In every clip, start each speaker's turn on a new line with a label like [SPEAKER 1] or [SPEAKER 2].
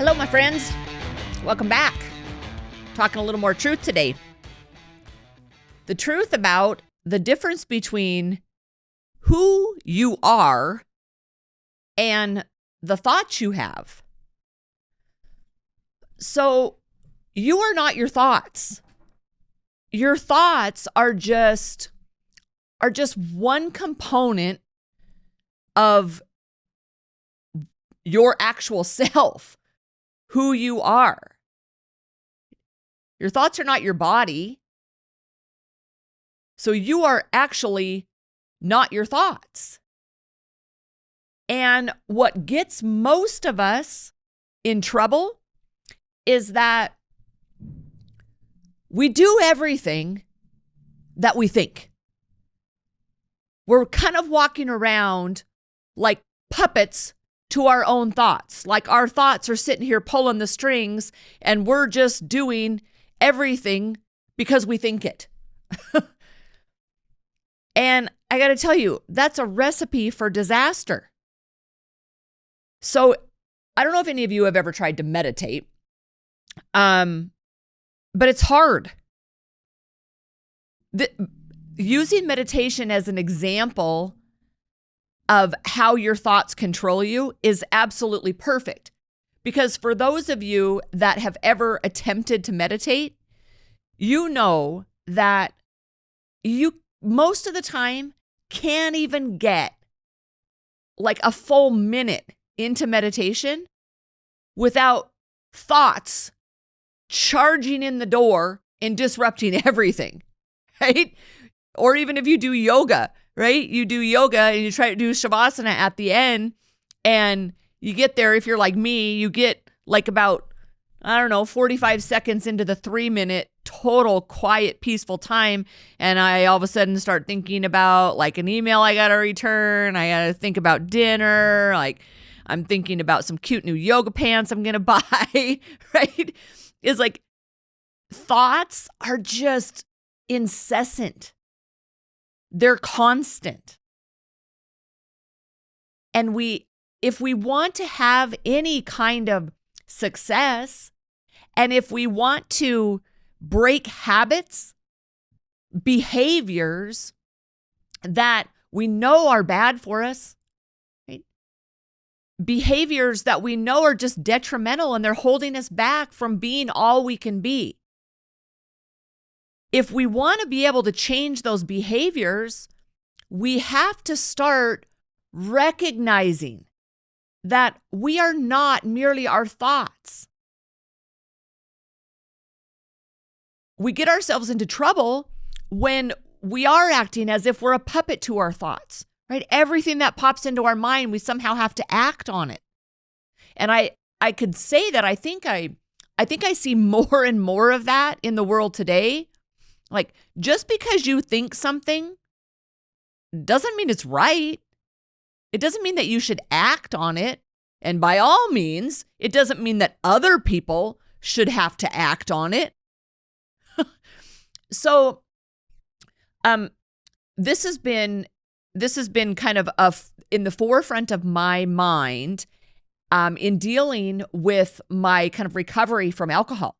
[SPEAKER 1] Hello, my friends. Welcome back. Talking a little more truth today. The truth about the difference between who you are and the thoughts you have. So you are not your thoughts. Your thoughts are just one component of your actual self, who you are. Your thoughts are not your body. So you are actually not your thoughts. And what gets most of us in trouble is that we do everything that we think. We're kind of walking around like puppets to our own thoughts. Like our thoughts are sitting here pulling the strings and we're just doing everything because we think it. And I got to tell you, that's a recipe for disaster. So I don't know if any of you have ever tried to meditate, but it's hard. Using meditation as an example of how your thoughts control you is absolutely perfect. Because for those of you that have ever attempted to meditate, you know that you most of the time can't even get like a full minute into meditation without thoughts charging in the door and disrupting everything, right? Or even if you do yoga, right? You do yoga and you try to do shavasana at the end and you get there, if you're like me, you get like about, 45 seconds into the 3-minute total quiet, peaceful time. And I all of a sudden start thinking about like an email I got to return. I got to think about dinner. Like I'm thinking about some cute new yoga pants I'm going to buy, right? It's like thoughts are just incessant. They're constant. And if we want to have any kind of success, and if we want to break habits, behaviors that we know are bad for us, right? Behaviors that we know are just detrimental and they're holding us back from being all we can be. If we want to be able to change those behaviors, we have to start recognizing that we are not merely our thoughts. We get ourselves into trouble when we are acting as if we're a puppet to our thoughts, right? Everything that pops into our mind, we somehow have to act on it. And I could say that I think I see more and more of that in the world today. Like, just because you think something doesn't mean it's right. It doesn't mean that you should act on it. And by all means, it doesn't mean that other people should have to act on it. So, this has been kind of in the forefront of my mind in dealing with my kind of recovery from alcohol.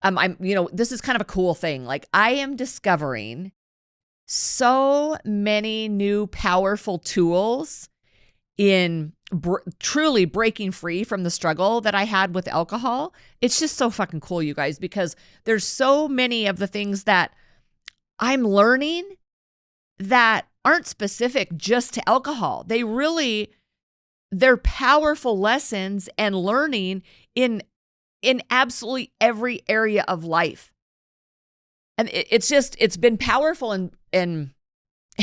[SPEAKER 1] This is kind of a cool thing. Like I am discovering so many new powerful tools in truly breaking free from the struggle that I had with alcohol. It's just so fucking cool, you guys, because there's so many of the things that I'm learning that aren't specific just to alcohol. They're powerful lessons and learning in absolutely every area of life. And it's been powerful and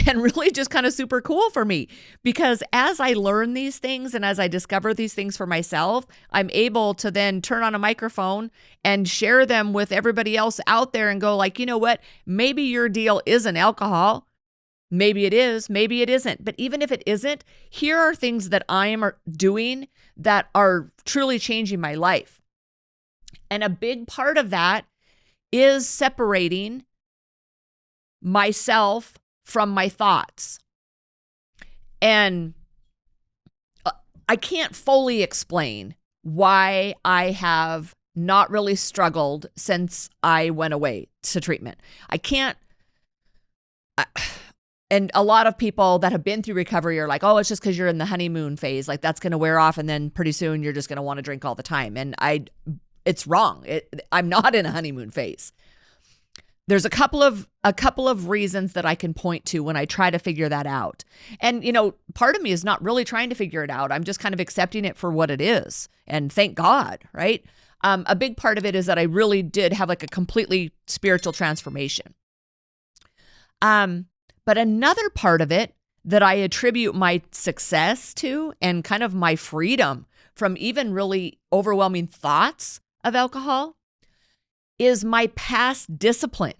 [SPEAKER 1] really just kind of super cool for me, because as I learn these things and as I discover these things for myself, I'm able to then turn on a microphone and share them with everybody else out there and go like, you know what, maybe your deal isn't alcohol. Maybe it is, maybe it isn't. But even if it isn't, here are things that I am doing that are truly changing my life. And a big part of that is separating myself from my thoughts. And I can't fully explain why I have not really struggled since I went away to treatment. And a lot of people that have been through recovery are like, oh, it's just because you're in the honeymoon phase. Like that's going to wear off. And then pretty soon you're just going to want to drink all the time. And it's wrong. I'm not in a honeymoon phase. There's a couple of reasons that I can point to when I try to figure that out. And, part of me is not really trying to figure it out. I'm just kind of accepting it for what it is. And thank God, right? A big part of it is that I really did have like a completely spiritual transformation. But another part of it that I attribute my success to and kind of my freedom from even really overwhelming thoughts of alcohol is my past discipline.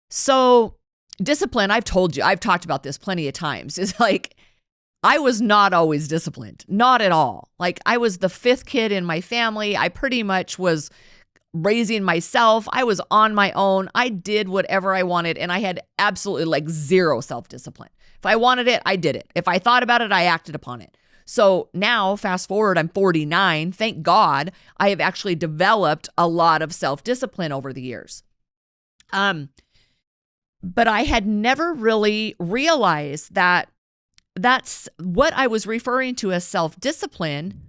[SPEAKER 1] So discipline, I've talked about this plenty of times, is like, I was not always disciplined, not at all. Like I was the fifth kid in my family. I pretty much was raising myself. I was on my own. I did whatever I wanted. And I had absolutely like zero self-discipline. If I wanted it, I did it. If I thought about it, I acted upon it. So now, fast forward, I'm 49. Thank God I have actually developed a lot of self-discipline over the years. But I had never really realized that that's what I was referring to as self-discipline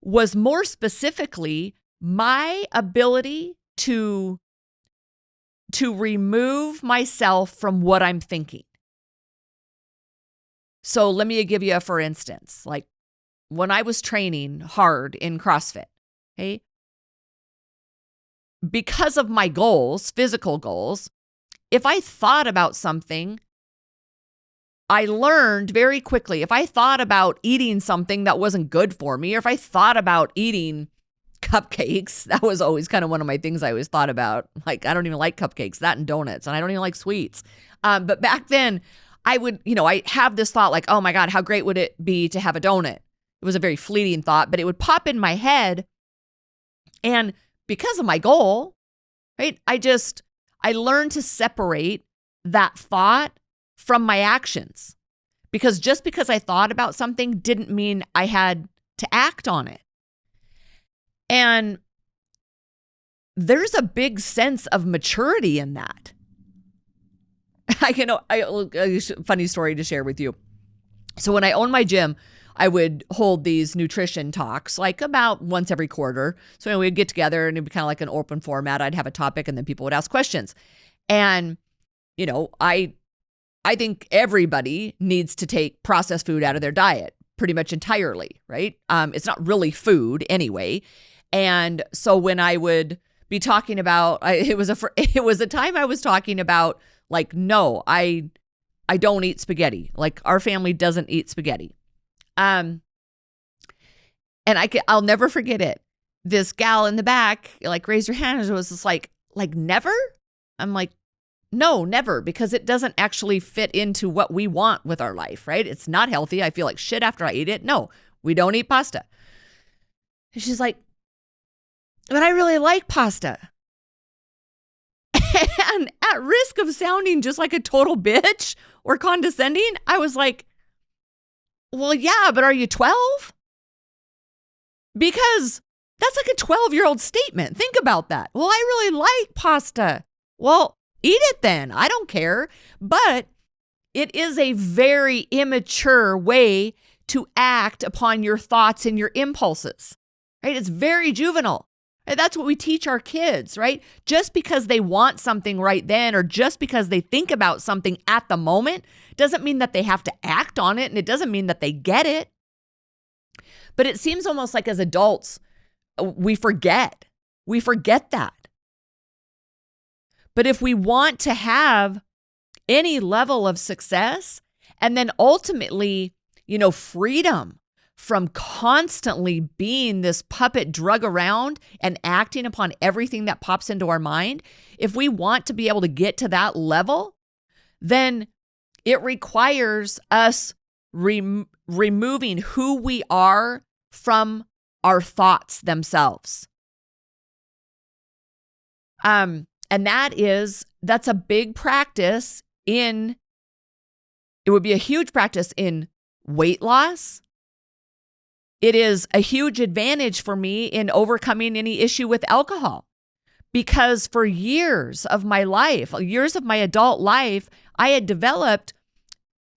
[SPEAKER 1] was more specifically my ability to remove myself from what I'm thinking. So let me give you a for instance, like when I was training hard in CrossFit, okay, because of my goals, physical goals, if I thought about something, I learned very quickly, if I thought about eating something that wasn't good for me, or if I thought about eating cupcakes, that was always kind of one of my things I always thought about. Like, I don't even like cupcakes, that and donuts, and I don't even like sweets. But back then, I would, I have this thought like, oh my God, how great would it be to have a donut? It was a very fleeting thought, but it would pop in my head. And because of my goal, right, I learned to separate that thought from my actions. Because just because I thought about something didn't mean I had to act on it. And there's a big sense of maturity in that. A funny story to share with you. So when I owned my gym, I would hold these nutrition talks like about once every quarter. So we'd get together and it'd be kind of like an open format. I'd have a topic and then people would ask questions. And, I think everybody needs to take processed food out of their diet pretty much entirely, right? It's not really food anyway. And so when I would be talking about, it was a time I was talking about like, no, I don't eat spaghetti. Like our family doesn't eat spaghetti. And I'll never forget it. This gal in the back, like raised her hand and was just like never? I'm like, no, never, because it doesn't actually fit into what we want with our life, right? It's not healthy. I feel like shit after I eat it. No, we don't eat pasta. And she's like, but I really like pasta. And at risk of sounding just like a total bitch or condescending, I was like, well, yeah, but are you 12? Because that's like a 12-year-old statement. Think about that. Well, I really like pasta. Well, eat it then. I don't care. But it is a very immature way to act upon your thoughts and your impulses, right? It's very juvenile. And that's what we teach our kids, right? Just because they want something right then or just because they think about something at the moment doesn't mean that they have to act on it, and it doesn't mean that they get it. But it seems almost like as adults, we forget. We forget that. But if we want to have any level of success and then ultimately, freedom from constantly being this puppet drug around and acting upon everything that pops into our mind, if we want to be able to get to that level, then it requires us removing who we are from our thoughts themselves. And that's a big practice it would be a huge practice in weight loss, it is a huge advantage for me in overcoming any issue with alcohol. Because for years of my life, years of my adult life, I had developed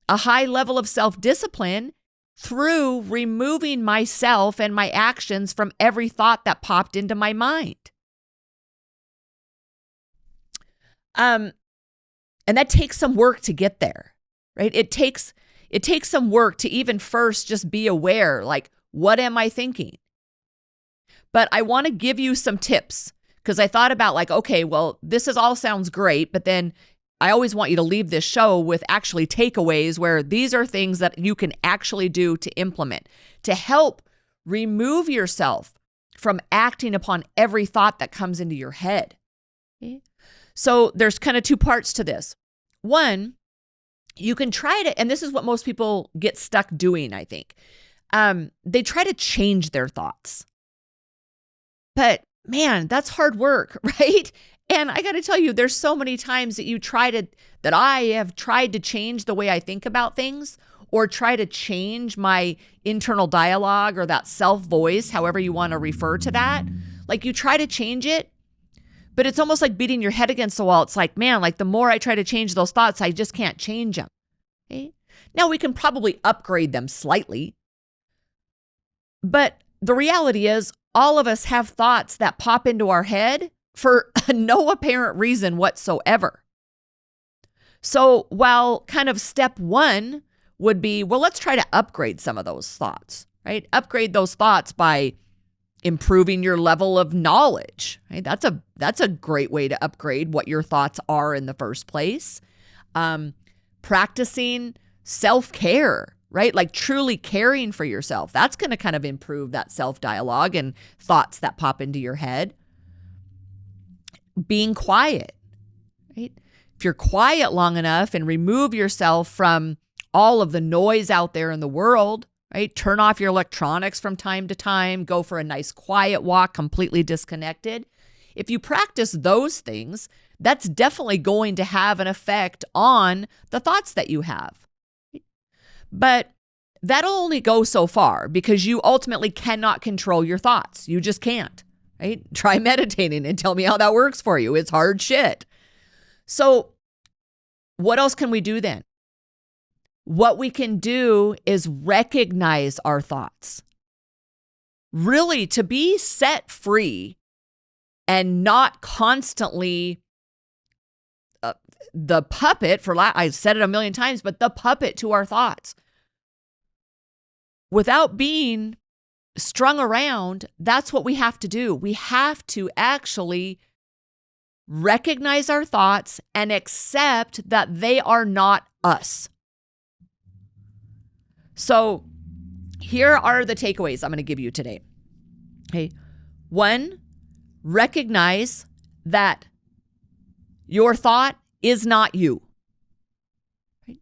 [SPEAKER 1] a high level of self-discipline through removing myself and my actions from every thought that popped into my mind. And that takes some work to get there, right? It takes some work to even first just be aware, like, what am I thinking? But I want to give you some tips because I thought about like, okay, well, all sounds great, but then I always want you to leave this show with actually takeaways where these are things that you can actually do to implement to help remove yourself from acting upon every thought that comes into your head. Okay? So there's kind of two parts to this. One, you can try to, and this is what most people get stuck doing, I think. They try to change their thoughts. But man, that's hard work, right? And I got to tell you, there's so many times that I have tried to change the way I think about things or try to change my internal dialogue or that self-voice, however you want to refer to that. Like you try to change it, but it's almost like beating your head against the wall. It's like, man, like the more I try to change those thoughts, I just can't change them. Okay? Now we can probably upgrade them slightly, but the reality is all of us have thoughts that pop into our head for no apparent reason whatsoever. So while kind of step one would be, well, let's try to upgrade some of those thoughts, right? Upgrade those thoughts by improving your level of knowledge, right? That's a great way to upgrade what your thoughts are in the first place. Practicing self-care, right? Like truly caring for yourself. That's going to kind of improve that self-dialogue and thoughts that pop into your head. Being quiet, right? If you're quiet long enough and remove yourself from all of the noise out there in the world, right? Turn off your electronics from time to time, go for a nice quiet walk, completely disconnected. If you practice those things, that's definitely going to have an effect on the thoughts that you have. But that'll only go so far because you ultimately cannot control your thoughts. You just can't, right? Try meditating and tell me how that works for you. It's hard shit. So what else can we do then? What we can do is recognize our thoughts. Really, to be set free and not constantly the puppet, I've said it a million times, but the puppet to our thoughts. Without being strung around, that's what we have to do. We have to actually recognize our thoughts and accept that they are not us. So here are the takeaways I'm going to give you today. Okay. 1, recognize that your thought is not you. Right?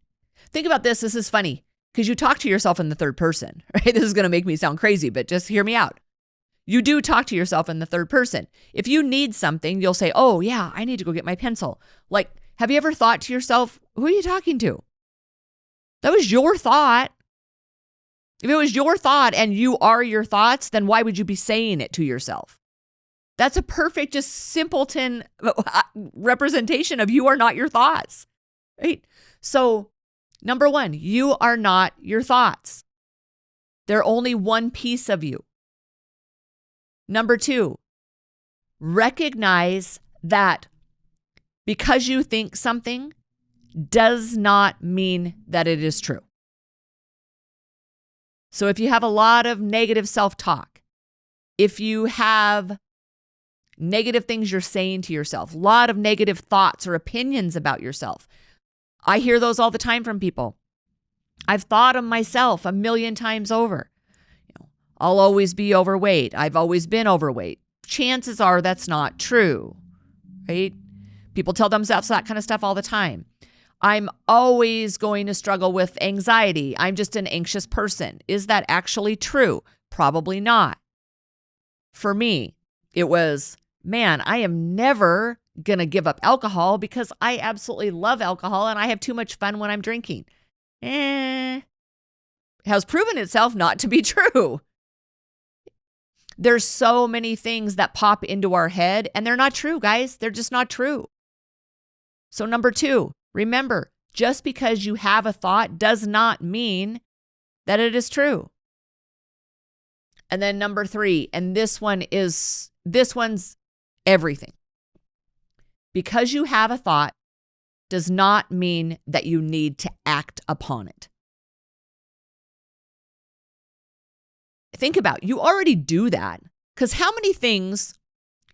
[SPEAKER 1] Think about this. This is funny because you talk to yourself in the third person, right? This is going to make me sound crazy, but just hear me out. You do talk to yourself in the third person. If you need something, you'll say, oh yeah, I need to go get my pencil. Like, have you ever thought to yourself, who are you talking to? That was your thought. If it was your thought and you are your thoughts, then why would you be saying it to yourself? That's a perfect, just simpleton representation of you are not your thoughts, right? So, number 1, you are not your thoughts. They're only one piece of you. Number 2, recognize that because you think something does not mean that it is true. So if you have a lot of negative self-talk, if you have negative things you're saying to yourself, a lot of negative thoughts or opinions about yourself, I hear those all the time from people. I've thought of myself a million times over. I'll always be overweight. I've always been overweight. Chances are that's not true, right? People tell themselves that kind of stuff all the time. I'm always going to struggle with anxiety. I'm just an anxious person. Is that actually true? Probably not. For me, it was, man, I am never going to give up alcohol because I absolutely love alcohol and I have too much fun when I'm drinking. Has proven itself not to be true. There's so many things that pop into our head and they're not true, guys. They're just not true. So number 2, remember, just because you have a thought does not mean that it is true. And then number 3, and this one's everything. Because you have a thought does not mean that you need to act upon it. Think about it. You already do that. Because how many things,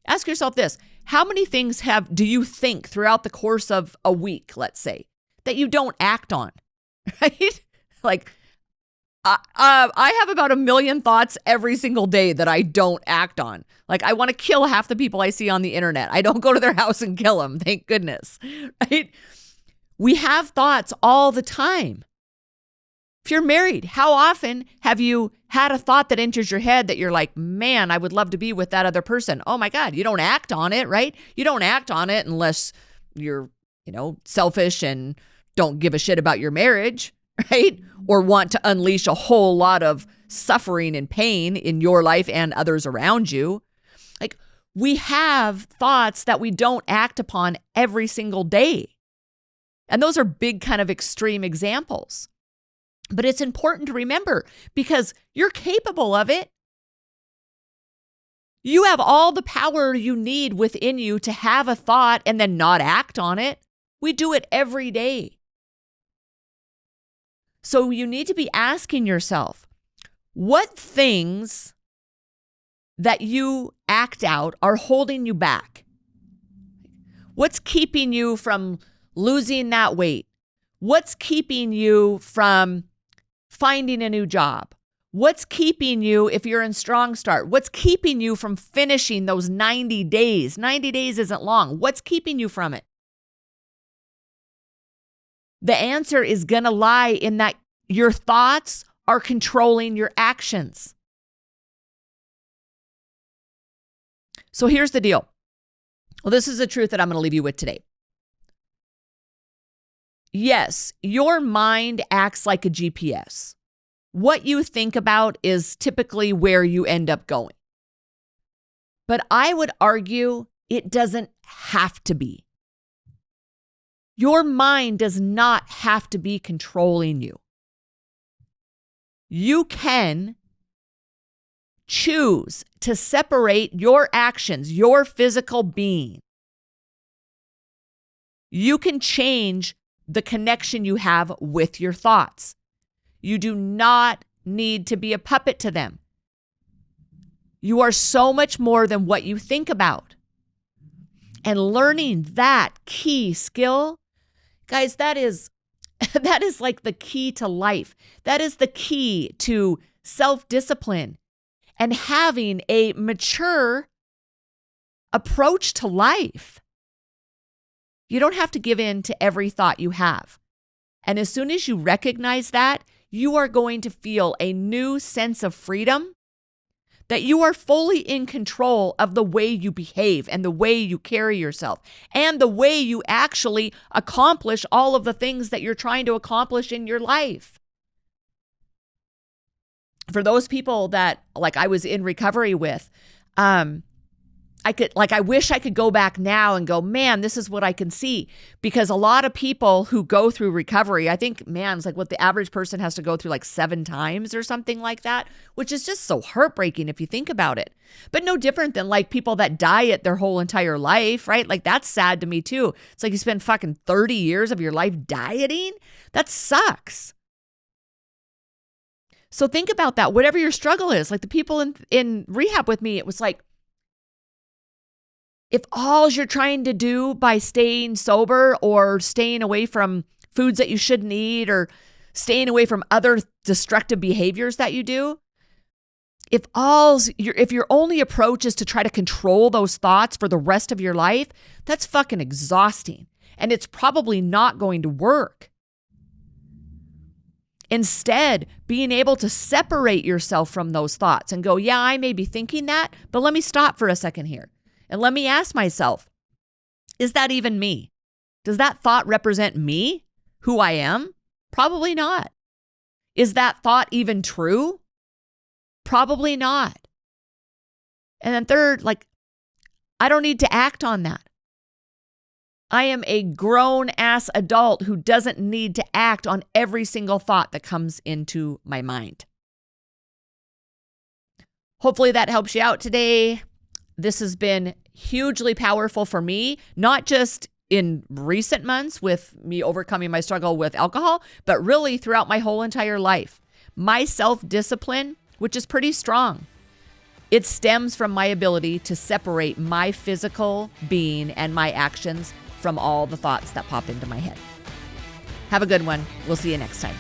[SPEAKER 1] ask yourself this, how many things do you think throughout the course of a week, let's say, that you don't act on, right? Like, I have about 1 million thoughts every single day that I don't act on. Like, I want to kill half the people I see on the internet. I don't go to their house and kill them, thank goodness, right? We have thoughts all the time. If you're married, how often have you had a thought that enters your head that you're like, man, I would love to be with that other person? Oh my God, you don't act on it, right? You don't act on it unless you're, selfish and don't give a shit about your marriage, right? Or want to unleash a whole lot of suffering and pain in your life and others around you. Like, we have thoughts that we don't act upon every single day. And those are big kind of extreme examples. But it's important to remember because you're capable of it. You have all the power you need within you to have a thought and then not act on it. We do it every day. So you need to be asking yourself, what things that you act out are holding you back? What's keeping you from losing that weight? What's keeping you from finding a new job? What's keeping you, if you're in Strong Start, what's keeping you from finishing those 90 days? 90 days isn't long. What's keeping you from it? The answer is going to lie in that your thoughts are controlling your actions. So here's the deal. Well, this is the truth that I'm going to leave you with today. Yes, your mind acts like a GPS. What you think about is typically where you end up going. But I would argue it doesn't have to be. Your mind does not have to be controlling you. You can choose to separate your actions, your physical being. You can change the connection you have with your thoughts. You do not need to be a puppet to them. You are so much more than what you think about. And learning that key skill, guys, that is like the key to life. That is the key to self-discipline and having a mature approach to life. You don't have to give in to every thought you have. And as soon as you recognize that, you are going to feel a new sense of freedom, that you are fully in control of the way you behave and the way you carry yourself and the way you actually accomplish all of the things that you're trying to accomplish in your life. For those people that, like, I was in recovery with, I wish I could go back now and go, man, this is what I can see. Because a lot of people who go through recovery, I think, man, it's like what the average person has to go through like 7 times or something like that, which is just so heartbreaking if you think about it. But no different than like people that diet their whole entire life, right? Like that's sad to me too. It's like you spend fucking 30 years of your life dieting. That sucks. So think about that. Whatever your struggle is, like the people in rehab with me, it was like, if all you're trying to do by staying sober or staying away from foods that you shouldn't eat or staying away from other destructive behaviors that you do, if your only approach is to try to control those thoughts for the rest of your life, that's fucking exhausting. And it's probably not going to work. Instead, being able to separate yourself from those thoughts and go, yeah, I may be thinking that, but let me stop for a second here. And let me ask myself, is that even me? Does that thought represent me, who I am? Probably not. Is that thought even true? Probably not. And then third, like, I don't need to act on that. I am a grown-ass adult who doesn't need to act on every single thought that comes into my mind. Hopefully that helps you out today. This has been hugely powerful for me, not just in recent months with me overcoming my struggle with alcohol, but really throughout my whole entire life. My self-discipline, which is pretty strong, it stems from my ability to separate my physical being and my actions from all the thoughts that pop into my head. Have a good one. We'll see you next time.